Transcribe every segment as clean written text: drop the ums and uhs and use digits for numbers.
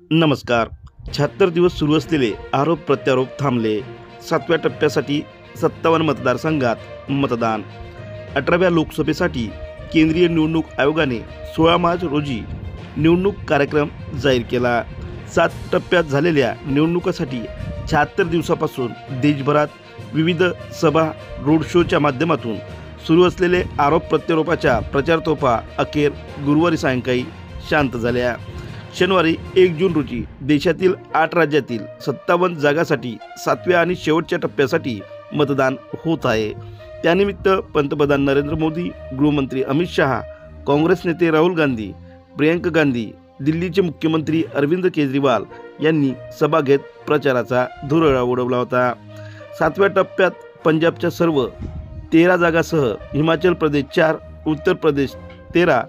नमस्कार. 76 दिवस सुरू असलेले आरोप प्रत्यारोप थांबले. 7व्या टप्प्यासाठी 57 मतदारसंघात मतदान. 18व्या लोकसभेसाठी केंद्रीय निवडणूक आयोगाने 16 मार्च रोजी निवडणूक कार्यक्रम जाहीर केला. 7 टप्प्यात झालेल्या निवडणुकीसाठी 76 दिवसापासून देशभरात विविध सभा रोड शोच्या माध्यमातून सुरू असलेले आरोप प्रत्यारोपाच्या प्रचारतोफा अखेर गुरुवारी सायंकाळी शांत झाल्या. शनिवारी 1 जून रोजी देशातील 8 राज्यातील 57 जागांसाठी 7व्या आणि शेवटच्या टप्प्यासाठी मतदान होत आहे. त्यानिमित्त पंतप्रधान नरेंद्र मोदी, गृहमंत्री अमित शहा, काँग्रेस नेते राहुल गांधी, प्रियंका गांधी, दिल्लीचे मुख्यमंत्री अरविंद केजरीवाल यांनी सभा घेत प्रचाराचा धुरळा उडवला होता. 7व्या टप्प्यात पंजाबच्या सर्व 13 जागांसह हिमाचल प्रदेश 4, उत्तर प्रदेश 13,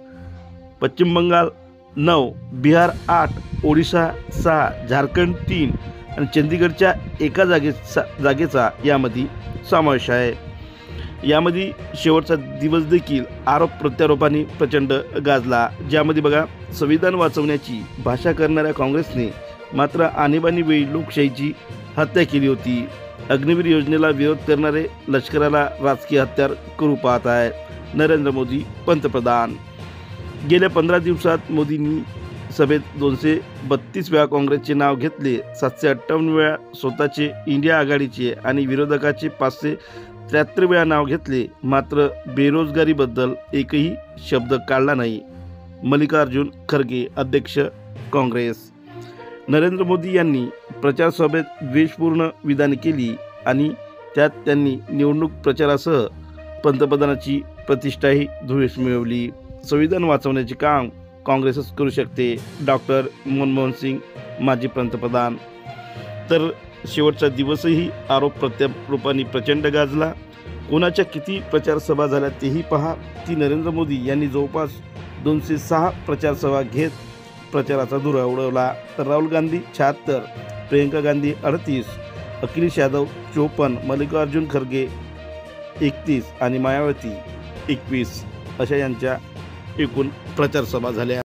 पश्चिम बंगाल 9, बिहार 8, ओडिशा 6, झारखंड 3 आणि चंदीगडच्या एका जागेचा यामध्ये समावेश आहे. यामध्ये शेवटचा दिवस देखील आरोप प्रत्यारोपांनी प्रचंड गाजला. ज्यामध्ये बघा, संविधान वाचवण्याची भाषा करणाऱ्या काँग्रेसने मात्र आणीबाणी वेळी लोकशाहीची हत्या केली होती. अग्निवीर योजनेला विरोध करणारे लष्कराला राजकीय हत्यार करू पाहत आहेत. नरेंद्र मोदी पंतप्रधान. गेल्या 15 दिवसात मोदींनी सभेत 232 वेळा काँग्रेसचे नाव घेतले, 758 वेळा स्वतःचे इंडिया आघाडीचे आणि विरोधकाचे 573 वेळा नाव घेतले. मात्र बेरोजगारीबद्दल एकही शब्द काढला नाही. मल्लिकार्जुन खरगे, अध्यक्ष काँग्रेस. नरेंद्र मोदी यांनी प्रचार सभेत द्वेषपूर्ण विधाने केली आणि त्यात त्यांनी निवडणूक प्रचारासह पंतप्रधानाची प्रतिष्ठाही धुळीस मिळवली. संविधान वाचवण्याचे काम काँग्रेसच करू शकते. डॉक्टर मनमोहन सिंग, माजी पंतप्रधान. तर शेवटचा दिवसही आरोप प्रत्यारोपांनी प्रचंड गाजला. कोणाच्या किती प्रचारसभा झाल्या तेही पहा. ती नरेंद्र मोदी यांनी जवळपास 206 प्रचारसभा घेत प्रचाराचा धुरळा उडवला. तर राहुल गांधी 76, प्रियंका गांधी 38, अखिलेश यादव 54, मल्लिकार्जुन खरगे 31 आणि मायावती 21 अशा यांच्या एकूण प्रचारसभा झाल्या.